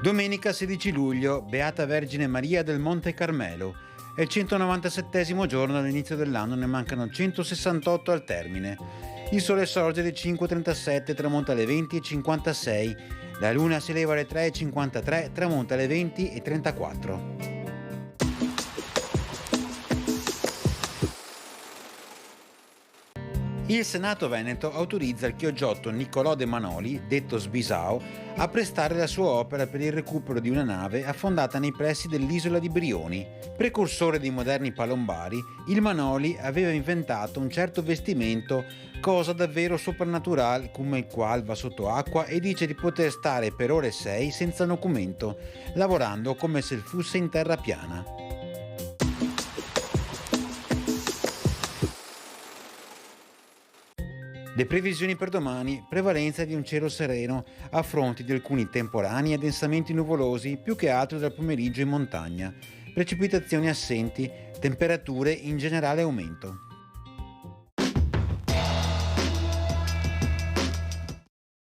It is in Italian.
Domenica 16 luglio, Beata Vergine Maria del Monte Carmelo. È il 197° giorno dall'inizio dell'anno, ne mancano 168 al termine. Il sole sorge alle 5:37, tramonta alle 20:56. La luna si eleva alle 3:53, tramonta alle 20:34. Il Senato Veneto autorizza il chioggiotto Niccolò De Manoli, detto Sbisao, a prestare la sua opera per il recupero di una nave affondata nei pressi dell'isola di Brioni. Precursore dei moderni palombari, il Manoli aveva inventato un certo vestimento, cosa davvero soprannaturale, come il qual va sotto acqua e dice di poter stare per ore 6 senza documento, lavorando come se fosse in terra piana. Le previsioni per domani: prevalenza di un cielo sereno a fronte di alcuni temporani e densamenti nuvolosi, più che altro dal pomeriggio in montagna. Precipitazioni assenti, temperature in generale aumento.